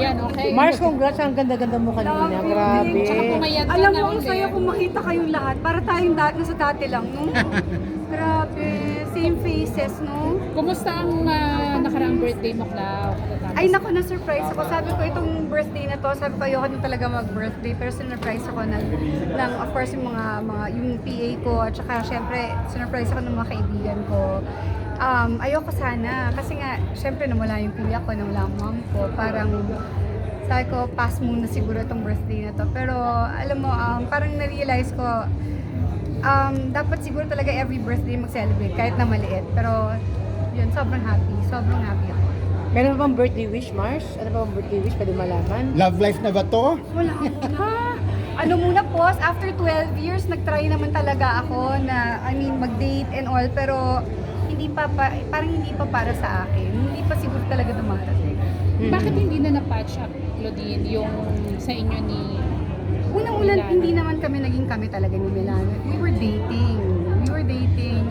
Yan, okay. Mars, congrats. Ang ganda-ganda mo kanina. Grabe. Tsaka pumayat ka Alam na mo, ang ulit. saya kung makita kayong lahat. Para tayong nasa dati lang, no? Grabe. Same faces, no? Kumusta ang nakaraang birthday mo, Clau? Katatapos? Ay, naku, na-surprise ako. Sabi ko, itong birthday na to, sabi ko, ayoko na talaga mag-birthday. Pero sinurprise ako ng of course, yung yung PA ko. At saka, syempre, sinurprise ako ng mga kaibigan ko. Ayoko sana. Kasi nga, syempre, nawala yung kuya ko, nawala ang mom ko. Parang, sabi ko, pass muna siguro itong birthday na to. Pero, alam mo, parang na-realize ko, dapat siguro talaga every birthday mag-celebrate, kahit na maliit. Pero, yun, sobrang happy. Sobrang happy ako. Meron pa bang birthday wish, Mars? Ano pa bang birthday wish? Pwede malaman? Love life na ba to? Wala muna. Ano muna po, after 12 years, nag-try naman talaga ako na, mag-date and all, pero parang hindi pa para sa akin. Hindi pa siguro talaga dumarating. Bakit hindi na na-patch up, Claudine, yung sa inyo ni... Unang-ulan, hindi naman kami naging kami talaga ni Milano. We were dating.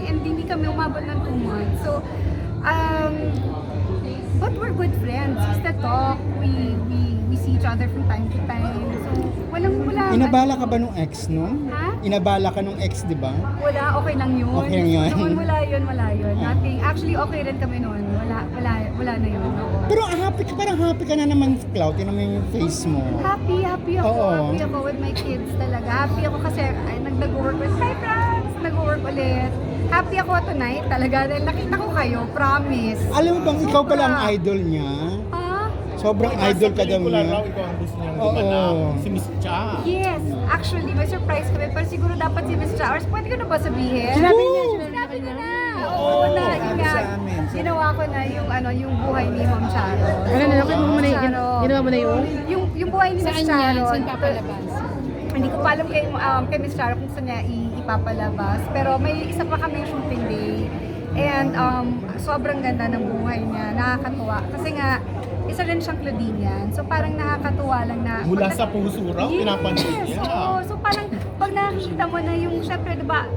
And hindi kami umabot ng 2 months. So, but we're good friends. We still talk. We see each other from time to time. So, wala. Inabala ka ba nung ex, no? Ha? Inabala ka nung ex, di ba? Wala, okay lang yun. Okay lang yun. Noon, wala yun. Nothing. Actually, okay rin kami noon. Wala na yun. Oo. Pero parang happy ka na naman, Cloud. Tinan mo yung face mo. Happy ako. Oo. Happy ako with my kids talaga. Happy ako kasi nag-work with Hi Franz! Nag-work ulit. Happy ako tonight talaga dahil nakita ko kayo. Promise. Alam mo bang ikaw pala ang Sobra. idol niya? Ha? Sobrang idol ka daw Pelikula niya. raw, ikaw ang gusto niyang Oo. gumanap. Si Miss Cha. Yes. Actually, may surprise kami. Pero siguro dapat si Miss Chowers. Pwede ko na ba sabihin? Sinabi niya, Sinabi ko na. Oo na. Yun nga. Ginawa ko na yung buhay ni Ma'am Charo. Ano na, nakita mo na yun? Ginawa mo na yun? Yung buhay ni Miss Saan Charo. yan? Saan papalabas? Hindi ko pa alam kay Miss Charo kung saan niya ipapalabas. Pero may isa pa kami shooting day. And sobrang ganda ng buhay niya. Nakakatuwa. Kasi nga, isa rin siyang Claudinian. So parang nakakatuwa lang na... Mula sa puso raw, Yes! pinapanood niya. Oo. So parang pag nakikita mo na yung, syempre, diba,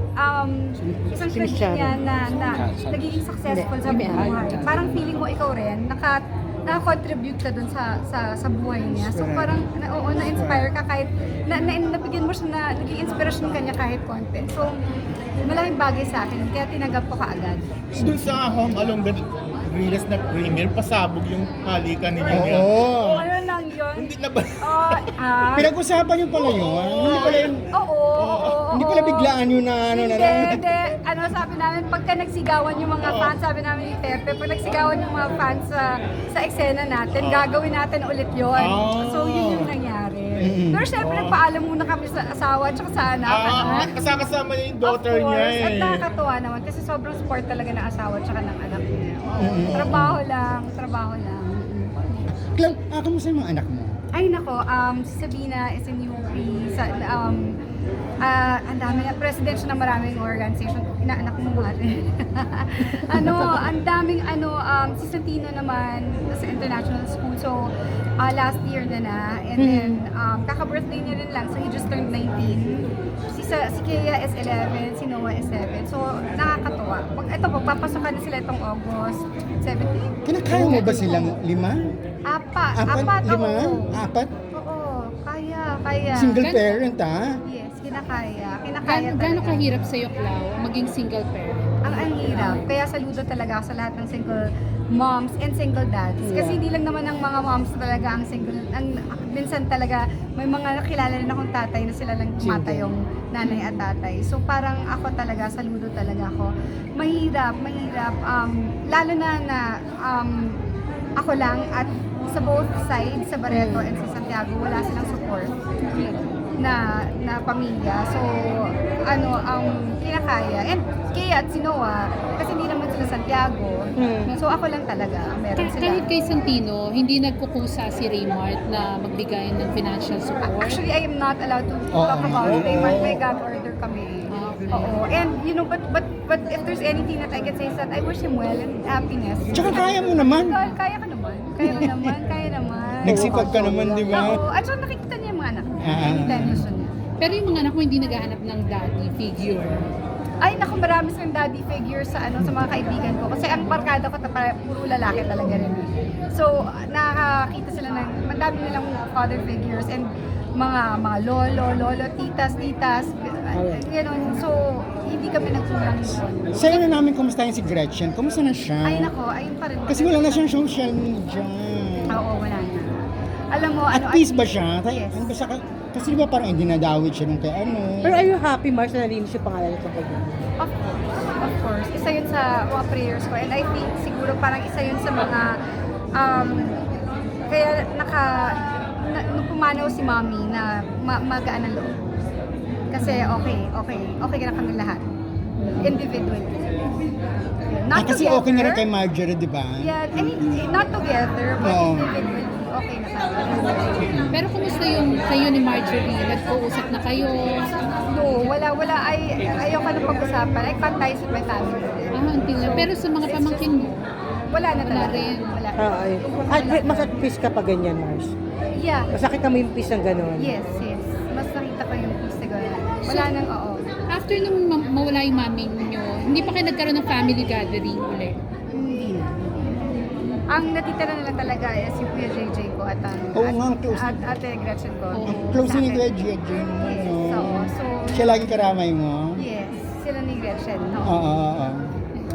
isang Si Miss Charo. Claudinian na nagiging successful sa buhay. Parang feeling mo ikaw rin, naka-contribute ka dun sa buhay niya. So parang, na-inspire ka kahit, nabigyan mo siya na, naging inspirasyon ka niya kahit konti. So, malaking bagay sa akin, kaya tinanggap ko kaagad. Doon sa Home Along the Realist na premiere, pasabog yung halikan ninyo niya. Oo. Ano lang yun? Hindi na ba? Pinag-usapan niyo pala yun? Hindi pala yun. Oo. Hindi pala biglaan yun na ano na lang. Hindi. Ano sabi namin, pagka nagsigawan yung mga fans, sabi namin ni Pepe, pag nagsigawan yung mga fans sa eksena natin, gagawin natin ulit yun. So, yun yung nangyari. Pero syempre, nagpaalam muna kami sa asawa at sa anak. Kasama niya yung Of daughter niya course. At eh. nakakatuwa naman kasi sobrang support talaga ng asawa at ng anak niya. Trabaho lang. Cloud, kamusta yung mga anak mo? Ay nako, si Sabina is in UP. Ang dami na, president siya ng maraming organization. Inaanak mo ba? Ang daming si Santino naman sa international school. So, last year na. And then, kaka-birthday niya rin lang. So, he just turned 19. Si Kea is 11, si Noah is 7. So, nakakatuwa. Pagpapasokan na sila itong August 17. Kinakaya mo ba silang 5? Apat, Lima? oo. 4? Oo, kaya. Single parent, ha? Yes, kinakaya Gaano talaga. kahirap sa'yo, Clau, maging single parent? Ang hirap. Kaya saludo talaga ako sa lahat ng single moms and single dads. Kasi hindi lang naman ang mga moms talaga ang single. Minsan talaga may mga kilala rin akong tatay na sila lang tumatayong nanay at tatay. So parang ako talaga, saludo talaga ako. Mahirap. Lalo na ako lang at sa both sides, sa Barreto and sa Santiago, wala silang support na pamilya. So, ang kinakaya. And kaya at si Noah, kasi hindi naman sila Santiago. So, ako lang talaga ang meron sila. Kahit kay Santino, hindi nagkukusa si Raymart na magbigay ng financial support? Actually, I am not allowed to talk about it. May gag order kami. Oo. And, but if there's anything that I can say is that I wish him well and happiness. Tsaka kaya mo naman. Kaya naman. Nagsipag ka naman, di ba? Oo. At saka nakikita niya yung mga anak niya. Ah. Anytime gusto niya. Pero yung mga anak mo hindi naghahanap ng daddy figure. Ay, naku, marami silang daddy figure sa sa mga kaibigan ko. Kasi ang barkada ko puro lalaki talaga rin. So, nakakita sila ng madami nilang father figures and mga lolo, titas, gano'n. So, hindi kami nagkulang doon. Sa'yo na namin kumustahin si Gretchen. Kumusta na siya? Ay, nako, ayun pa rin. Kasi wala na siyang social media. Oo, wala na. Alam mo, At peace ba siya? Yes. Ano ba siya? Kasi di ba parang dinadawit siya nung kay ano? Pero are you happy, Mars, na nalinis yung pangalan nito kay Gretchen? Of course. Isa yun sa mga prayers ko. And I think siguro parang isa yun sa mga, kaya nung pumanaw si mommy na magaan ang loob. Kasi okay ka na kami lahat. Individually. Not kasi together. okay na rin kay Marjorie, di ba? Yeah, I mean, not together, but Oo. individually, okay na kami. Pero kumusta yung kayo ni Marjorie? Nagpo-usap na kayo? No, wala. Ayaw ka na pag-usapan. I can't ties with my family. Until na. Pero sa mga pamangkin mo, Wala na Wala talaga. rin. Wala. Ay. At mas at peace ka pa ganyan, Mars. Yeah. Masakit mo yung peace ng gano'n. Yes. Mas nakita ko yung peace na gano'n. Wala nang oo. after nung mawala yung mami nyo, hindi pa kayo nagkaroon ng family gathering ulit? Hindi na. Ang natitira na lang talaga is yung Kuya JJ ko at Oo nga, ang close. at Ate Gretchen ko. Oo. Ang close Sa ni akin. Gretchen, Yes. no? So, Siya laging karamay mo? yes. Sila ni Gretchen. No? Oo.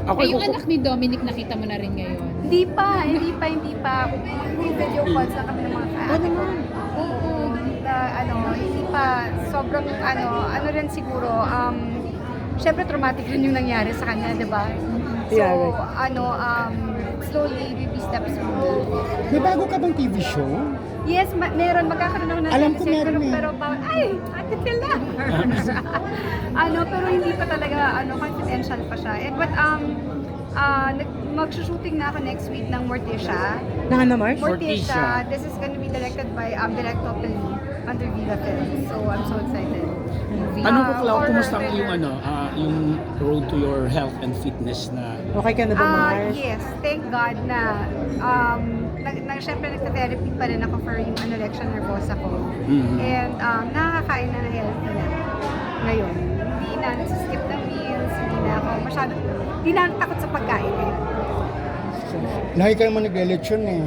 Ay, yung anak ni Dominic nakita mo na rin ngayon. Hindi pa. Puro video calls na kami ng mga kaate ko. Oo. Hindi pa. Sobrang, ano rin siguro, syempre traumatic rin yung nangyari sa kanya, di ba? So, Yeah, right. Slowly, baby steps mo. May bago ka bang TV show? Yes, meron. Magkakaroon ako ng Alam ko teleserye, meron eh. pero ay, ate ka lang. Pero hindi pa talaga, confidential pa siya. But, mag-shooting na ako next week ng Morticia. Na ano, Mars? Morticia. This is gonna be directed by Direct Topoli under Viva Films. So, I'm so excited. Tanong ko, Clau, horror kumusta ang thriller. yung road to your health and fitness na Okay ka na ba, Mars? Yes, thank God na syempre nagta-therapy pa rin ako for yung anorexia nervosa ko. Mhm. And nakakain na ng healthy na ngayon. Hindi na nagsiskip ng meals, hindi na ako takot sa pagkain eh. Lagi ka naman nagre-lechon eh.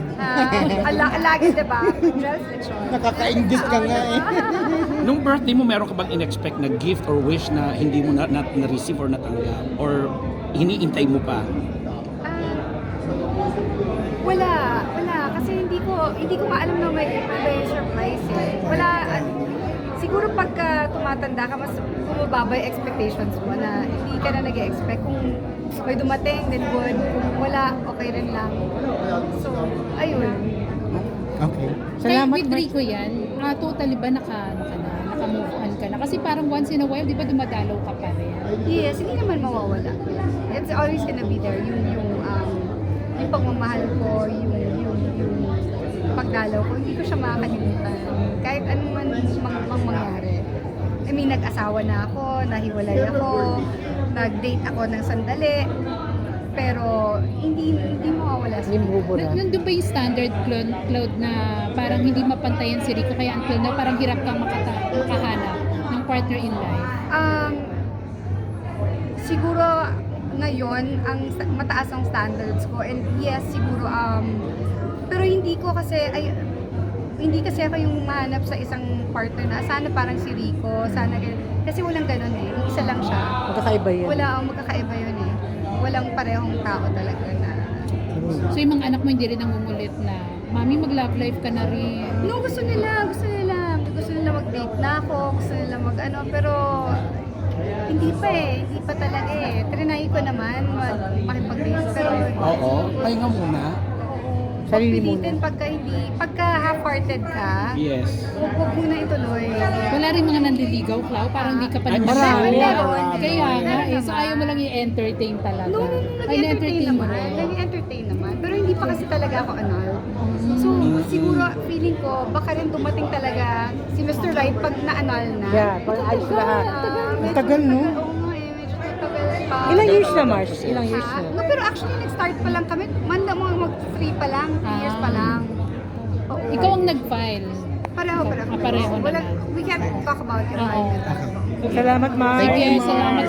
Lagi diba? Just lechon. Nakakaingit ka nga eh. nung birthday mo, meron ka bang in-expect na gift or wish na hindi mo na-receive or natanggap? Or hiniintay mo pa? Wala. Kasi hindi ko nga alam na may surprise eh. Siguro pagka tumatanda ka, mas bumababa yung expectations mo na hindi ka na nag-expect. Kung may dumating, then good. Kung wala, okay rin lang. So, ayun. Okay. Salamat, With Mars. Rico yan, totally ba naka-move on ka na? Kasi parang once in a while, di ba dumadalaw ka pa rin? Yes, hindi naman mawawala. It's always gonna be there. Yung pagmamahal ko, yung pagdalaw ko, hindi ko siya makakalimutan. Kahit anong man mangyari. I mean, nag-asawa na ako, nahiwalay ako, nag-date ako ng sandali, pero hindi mawawala sa Hindi mo bubura. Nandun ba yung standard Cloud na parang hindi mapantayan si Rico kaya until na parang hirap kang makahanap ng partner in life? Siguro ngayon mataas ang standards ko, and yes, siguro pero hindi kasi ako yung mahanap sa isang partner na sana parang si Rico, sana ganun. Kasi walang ganun eh. Isa lang siya. Magkakaiba yun. Magkakaiba yun eh. Walang parehong tao talaga na. So yung mga anak mo hindi rin nangungulit na, Mami, mag-love life ka na rin. No, gusto nila mag-date na ako, gusto nila pero hindi pa talaga eh. Trinay ko naman makipag-date, pero Oo, pahinga muna. Sarili pilitin pagka half-hearted ka, Yes. huwag muna ituloy. Wala rin mga nanliligaw, Clau, parang hindi ka pa Ay, naman marami. sure. Meron. Kaya nga, Meron so naman. ayaw mo lang i-entertain talaga. No, Ay, nag-entertain mo naman. rin. Nag-entertain naman. Pero hindi pa kasi talaga ako anal. So, siguro feeling ko, baka rin dumating talaga si Mr. Right pag na-anal na. Yeah, pag ayos lahat. Ang tagal, no? Oo nga eh, medyo tagal pa. Ilang years na, Mars? Ilang years na? No, pero actually, nag-start pa lang kami. Mag-3 pa lang, 3 years pa lang. Oo. Ikaw ang nag-file. Pareho. Pareho naman. We can't talk about it. Oo. Salamat, Mars. Sige, salamat.